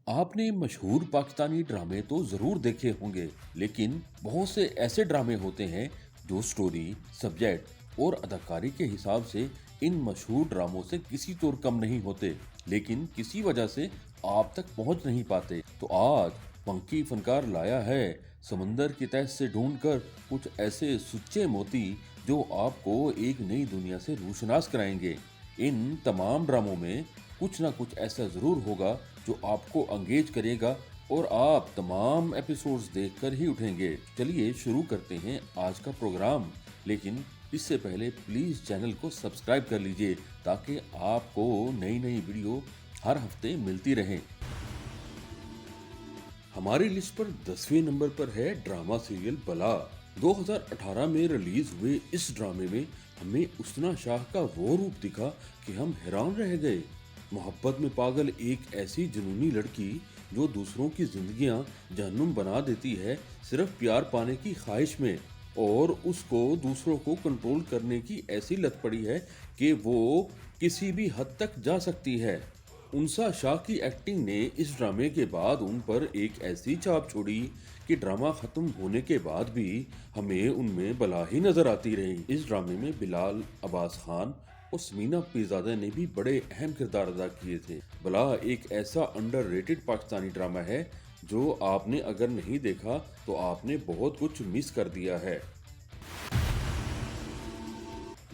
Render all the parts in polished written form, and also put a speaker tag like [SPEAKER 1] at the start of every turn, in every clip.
[SPEAKER 1] आपने मशहूर पाकिस्तानी ड्रामे तो जरूर देखे होंगे, लेकिन बहुत से ऐसे ड्रामे होते हैं जो स्टोरी, सब्जेक्ट और अदाकारी के हिसाब से इन मशहूर ड्रामों से किसी तौर कम नहीं होते, लेकिन किसी वजह से आप तक पहुंच नहीं पाते। तो आज पंखी फनकार लाया है समंदर की तह से ढूंढकर कुछ ऐसे सुच्चे मोती जो आपको एक नई दुनिया से रूशनास कराएंगे। इन तमाम ड्रामों में कुछ ना कुछ ऐसा जरूर होगा जो आपको अंगेज करेगा और आप तमाम एपिसोड्स देखकर ही उठेंगे। चलिए शुरू करते हैं आज का प्रोग्राम, लेकिन इससे पहले प्लीज चैनल को सब्सक्राइब कर लीजिए ताकि आपको नई नई वीडियो हर हफ्ते मिलती रहे। हमारी लिस्ट पर 10वें नंबर पर है ड्रामा सीरियल बला। 2018 में रिलीज हुए इस ड्रामे में हमें उस्ना शाह का वो रूप दिखा कि हम हैरान रह गए। मोहब्बत में पागल एक ऐसी जुनूनी लड़की जो दूसरों की जिंदगियां जहन्नुम बना देती है सिर्फ प्यार पाने की ख्वाहिश में, और उसको दूसरों को कंट्रोल करने की ऐसी लत पड़ी है कि वो किसी भी हद तक जा सकती है। उनसा शाह की एक्टिंग ने इस ड्रामे के बाद उन पर एक ऐसी छाप छोड़ी कि ड्रामा खत्म होने के बाद भी हमें उनमें बला ही नजर आती रही। इस ड्रामे में बिलाल अब्बास खान और समीना पीरजादा ने भी बड़े अहम किरदार अदा किए थे। बला एक ऐसा अंडररेटेड पाकिस्तानी ड्रामा है जो आपने अगर नहीं देखा तो आपने बहुत कुछ मिस कर दिया है।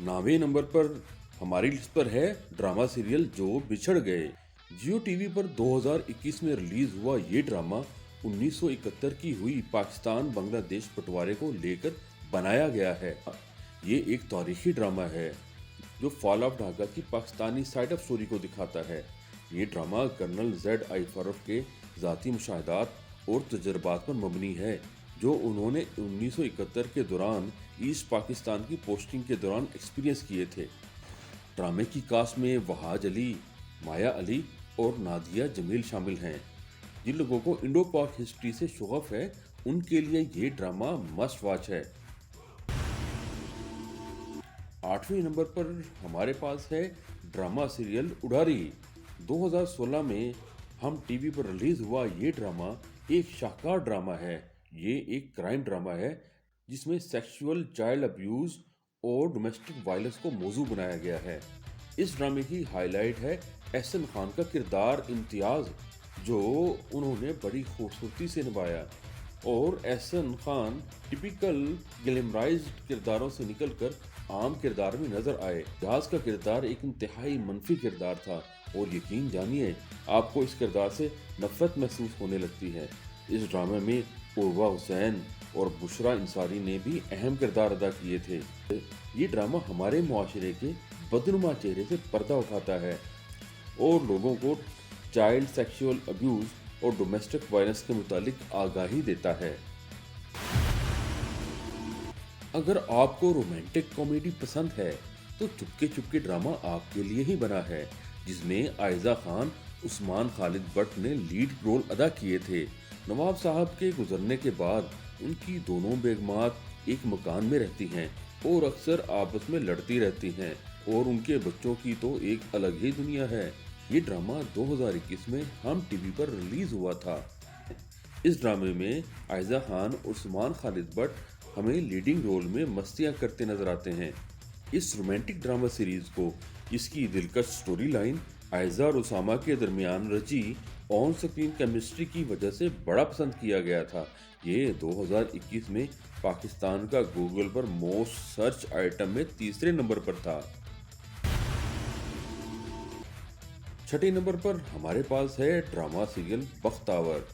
[SPEAKER 1] 9वें नंबर पर हमारी लिस्ट पर है ड्रामा सीरियल जो बिछड़ गए। जियो टीवी पर 2021 में रिलीज हुआ ये ड्रामा 1971 की हुई पाकिस्तान बांग्लादेश बंटवारे को लेकर बनाया गया है। ये एक तारीखी ड्रामा है जो फॉल ऑफ ढाका की पाकिस्तानी साइड ऑफ स्टोरी को दिखाता है। ये ड्रामा कर्नल Z.I. फारूक के ज़ाती मुशाहिदात और तजर्बात पर मबनी है जो उन्होंने 1971 के दौरान ईस्ट पाकिस्तान की पोस्टिंग के दौरान एक्सपीरियंस किए थे। ड्रामे की कास्ट में वहाज अली, माया अली और नादिया जमील शामिल हैं। जिन लोगों को इंडो पाक हिस्ट्री से शौक़ है उनके लिए ये ड्रामा मस्ट वॉच है। 8वें नंबर पर हमारे पास है ड्रामा सीरियल उड़ारी। 2016 में हम टीवी पर रिलीज हुआ ये ड्रामा एक शाहकार ड्रामा है। ये एक क्राइम ड्रामा है जिसमें सेक्सुअल, चाइल्ड अब्यूज और डोमेस्टिक वायलेंस को मौजू बनाया गया है। इस ड्रामे की हाईलाइट है एहसन खान का किरदार इम्तियाज, जो उन्होंने बड़ी खूबसूरती से निभाया। और एहसन खान टिपिकल ग्लैमराइज्ड किरदारों से निकलकर आम किरदार में नजर आए। इम्तियाज का किरदार एक इंतहाई मनफी किरदार था और यकीन जानिए आपको इस किरदार से नफरत महसूस होने लगती है। इस ड्रामे में उर्वा हुसैन और बुशरा इंसारी ने भी अहम किरदार अदा किए थे। ये ड्रामा हमारे मुआशरे के बदनुमा चेहरे से पर्दा उठाता है और लोगों को चाइल्ड सेक्सुअल अब्यूज और डोमेस्टिक वायलेंस के मुतालिक आगाही देता है। अगर आपको रोमांटिक कॉमेडी पसंद है तो चुपके चुपके ड्रामा आपके लिए ही बना है, जिसमें आयजा खान, उस्मान खालिद बट ने लीड रोल अदा किए थे। नवाब साहब के गुजरने के बाद उनकी दोनों बेगमात एक मकान में रहती हैं और अक्सर आपस में लड़ती रहती हैं और उनके बच्चों की तो एक अलग ही दुनिया है। ये ड्रामा 2021 में हम टीवी पर रिलीज हुआ था। इस ड्रामे में आयजा खान और उस्मान खालिद बट हमें लीडिंग रोल में मस्तियां करते नजर आते हैं। इस रोमांटिक ड्रामा सीरीज को इसकी दिलकश स्टोरी लाइन, आयजा और उसामा के दरमियान रची ऑन स्क्रीन केमिस्ट्री की वजह से बड़ा पसंद किया गया था। ये 2021 में पाकिस्तान का गूगल पर मोस्ट सर्च आइटम में तीसरे नंबर पर था। 6ठे नंबर पर हमारे पास है ड्रामा सीरियल बख्तावर।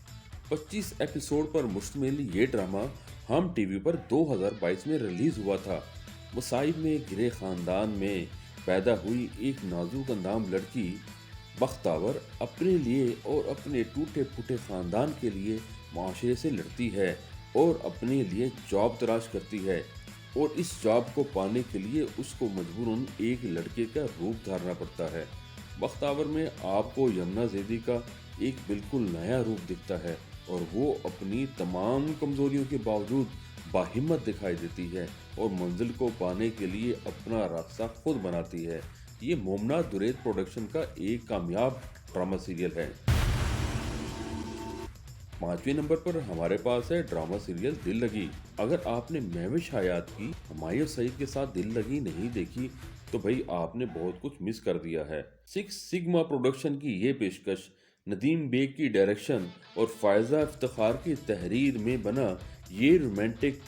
[SPEAKER 1] 25 एपिसोड पर मुश्तमिल ये ड्रामा हम टीवी पर 2022 में रिलीज हुआ था। मसाइब में घिरे खानदान में पैदा हुई एक नाजुक अंदाम लड़की बख्तावर अपने लिए और अपने टूटे फूटे खानदान के लिए माशरे से लड़ती है और अपने लिए जॉब तलाश करती है, और इस जॉब को पाने के लिए उसको मजबूरन एक लड़के का रूप धारना पड़ता है। बख्तावर में आपको यमुना जैदी का एक बिल्कुल नया रूप दिखता है और वो अपनी तमाम कमजोरियों के बावजूद बाहिम्मत दिखाई देती है और मंजिल को पाने के लिए अपना रास्ता खुद बनाती है। ये मोमना दुरैद प्रोडक्शन का एक कामयाब ड्रामा सीरियल है। 5वें नंबर पर हमारे पास है ड्रामा सीरियल दिल लगी। अगर आपने महविश हयात की हुमायूं सईद के साथ दिल लगी नहीं देखी तो भाई आपने बहुत कुछ मिस कर दिया है। सिक्स सिग्मा प्रोडक्शन की ये पेशकश, नदीम बेग की डायरेक्शन और फायजा इफ्तिखार की तहरीर में बना ये रोमांटिक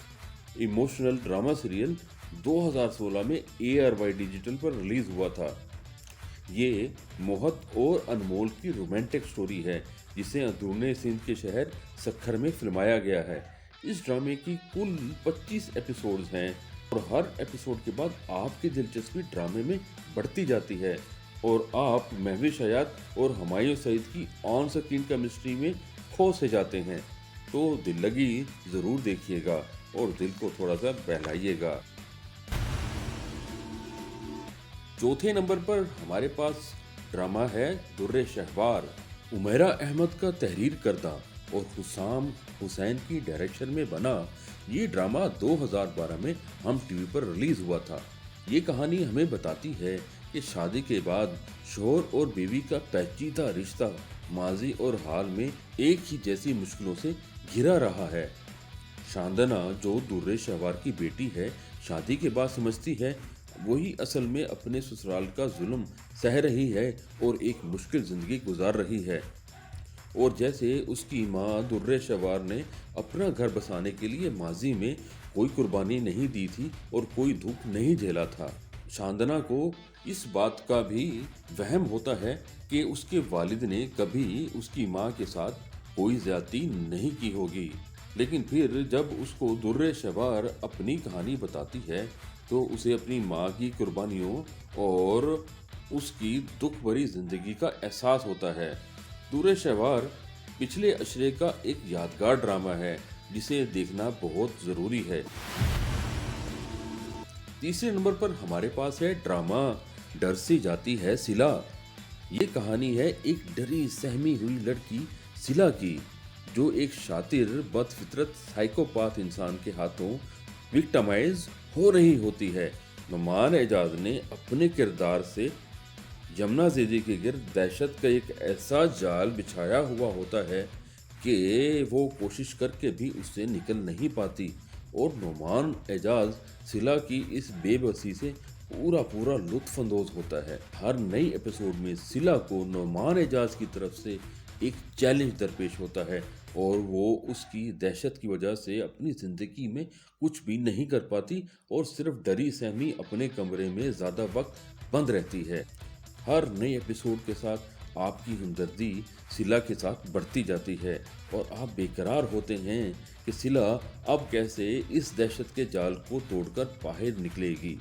[SPEAKER 1] इमोशनल ड्रामा सीरियल 2016 में ARY डिजिटल पर रिलीज हुआ था। ये मोहत और अनमोल की रोमांटिक स्टोरी है जिसे अंदरूनी सिंध के शहर सक्खर में फिल्माया गया है। इस ड्रामे की कुल 25 एपिसोड्स हैं और हर एपिसोड के बाद आपकी दिलचस्पी ड्रामे में बढ़ती जाती है और आप महविश हयात और हुमायूं सईद की ऑन स्क्रीन केमिस्ट्री में खो से जाते हैं। तो दिल लगी जरूर देखिएगा और दिल को थोड़ा सा बहलाइएगा। चौथे नंबर पर हमारे पास ड्रामा है दुर्रे शहवार। उमैरा अहमद का तहरीर करदा और हुसाम हुसैन की डायरेक्शन में बना ये ड्रामा 2012 में हम टीवी पर रिलीज हुआ था। ये कहानी हमें बताती है कि शादी के बाद शोहर और बीवी का पेचीदा रिश्ता माजी और हाल में एक ही जैसी मुश्किलों से घिरा रहा है। शांदना, जो दुर्रे शहवार की बेटी है, शादी के बाद समझती है वही असल में अपने ससुराल का जुल्म सह रही है और एक मुश्किल जिंदगी गुजार रही है। और जैसे उसकी माँ दुर्रे शहवार ने अपना घर बसाने के लिए माजी में कोई कुर्बानी नहीं दी थी और कोई दुख नहीं झेला था, शांदना को इस बात का भी वहम होता है कि उसके वालिद ने कभी उसकी माँ के साथ कोई ज्यादती नहीं की होगी। लेकिन फिर जब उसको दुर्रे शहवार अपनी कहानी बताती है तो उसे अपनी माँ की कुर्बानियों और उसकी दुख भरी जिंदगी का एहसास होता है। दुर्रे शहवार पिछले अशरे का एक यादगार ड्रामा है जिसे देखना बहुत जरूरी है। तीसरे नंबर पर हमारे पास है ड्रामा डर सी जाती है सिला। ये कहानी है एक डरी सहमी हुई लड़की सिला की, जो एक शातिर बदफितरत साइकोपाथ इंसान के हाथों विक्टिमाइज हो रही होती है। नुमान एजाज ने अपने किरदार से यमुना ज़ैदी के गिर्द दहशत का एक ऐसा जाल बिछाया हुआ होता है कि वो कोशिश करके भी उससे निकल नहीं पाती और नुमान एजाज सिला की इस बेबसी से पूरा लुत्फानंदोज होता है। हर नई एपिसोड में सिला को नुमान एजाज की तरफ से एक चैलेंज दरपेश होता है और वो उसकी दहशत की वजह से अपनी ज़िंदगी में कुछ भी नहीं कर पाती और सिर्फ डरी सहमी अपने कमरे में ज़्यादा वक्त बंद रहती है। हर नए एपिसोड के साथ आपकी हमदर्दी सिला के साथ बढ़ती जाती है और आप बेकरार होते हैं कि सिला अब कैसे इस दहशत के जाल को तोड़कर बाहर निकलेगी।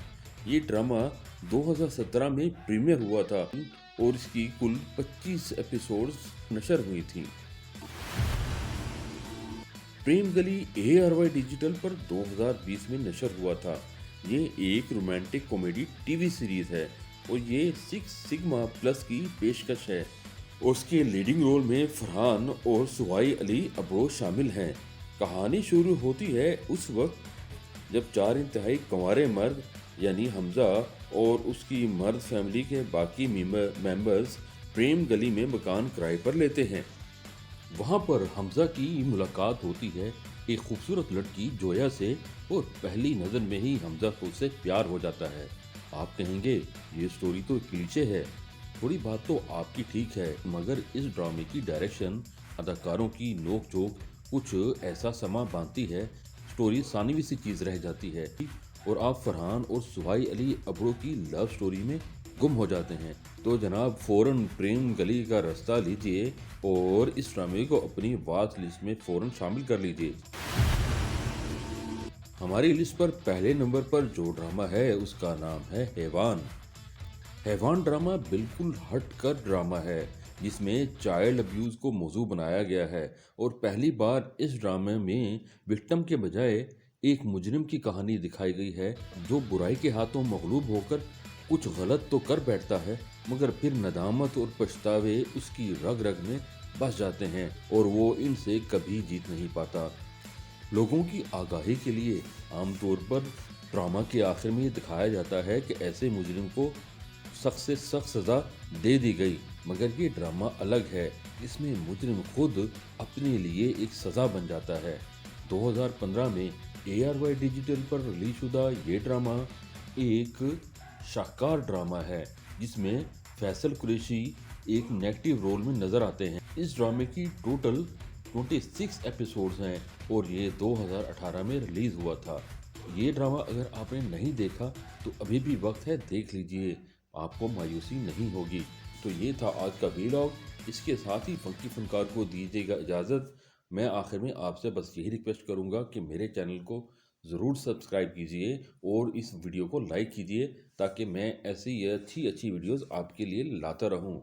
[SPEAKER 1] ये ड्रामा 2017 में प्रीमियर हुआ था और इसकी कुल 25 एपिसोड्स नशर हुई थी। प्रेम गली ARY डिजिटल पर 2020 में नशर हुआ था। ये एक रोमांटिक कॉमेडी टीवी सीरीज है और ये 6 सिग्मा प्लस की पेशकश है। उसके लीडिंग रोल में फरहान और सुहाई अली अब्रो शामिल हैं। कहानी शुरू होती है उस वक्त जब 4 इंतहाई कंवारे मर्द यानी हमजा और उसकी मर्द फैमिली के बाकी मेंबर्स प्रेम गली में मकान किराए पर लेते हैं। वहाँ पर हमजा की मुलाकात होती है एक खूबसूरत लड़की जोया से और पहली नज़र में ही हमजा को उससे प्यार हो जाता है। आप कहेंगे ये स्टोरी तो क्लीशे है। थोड़ी बात तो आपकी ठीक है, मगर इस ड्रामे की डायरेक्शन, अदाकारों की नोक-झोंक कुछ ऐसा समा बांधती है, स्टोरी सानवी सी चीज़ रह जाती है और आप फरहान और सुहाई अली अब्रो की लव स्टोरी में गुम हो जाते हैं। तो जनाब फ़ौरन प्रेम गली का रास्ता लीजिए और इस ड्रामे को अपनी वॉच लिस्ट में फ़ौरन शामिल कर लीजिए। हमारी लिस्ट पर पहले नंबर पर जो ड्रामा है उसका नाम है हैवान। हैवान ड्रामा बिल्कुल हटकर ड्रामा है जिसमें चाइल्ड अब्यूज़ को मौजू बनाया गया है और पहली बार इस ड्रामे में विक्टिम के बजाय एक मुजरिम की कहानी दिखाई गई है जो बुराई के हाथों मगलूब होकर कुछ गलत तो कर बैठता है मगर फिर नदामत और पछतावे उसकी रग रग में बस जाते हैं और वो इनसे कभी जीत नहीं पाता। लोगों की आगाही के लिए आमतौर पर ड्रामा के आखिर में ये दिखाया जाता है कि ऐसे मुजरिम को सख्त से सख्त सज़ा दे दी गई मगर ये ड्रामा अलग है, इसमें मुजरिम खुद अपने लिए एक सजा बन जाता है। 2015 में ARY डिजिटल पर रिलीज शुदा ये ड्रामा एक शाहकार ड्रामा है, जिसमें फैसल कुरैशी एक नेगेटिव रोल में नजर आते हैं। इस ड्रामे की टोटल 26 एपिसोड्स हैं और ये 2018 में रिलीज हुआ था। ये ड्रामा अगर आपने नहीं देखा तो अभी भी वक्त है, देख लीजिए, आपको मायूसी नहीं होगी। तो ये था आज का वीलॉग। इसके साथ ही फंकी फनकार को दीजिएगा इजाज़त। मैं आखिर में आपसे बस यही रिक्वेस्ट करूंगा कि मेरे चैनल को ज़रूर सब्सक्राइब कीजिए और इस वीडियो को लाइक कीजिए, ताकि मैं ऐसी अच्छी अच्छी वीडियोस आपके लिए लाता रहूं।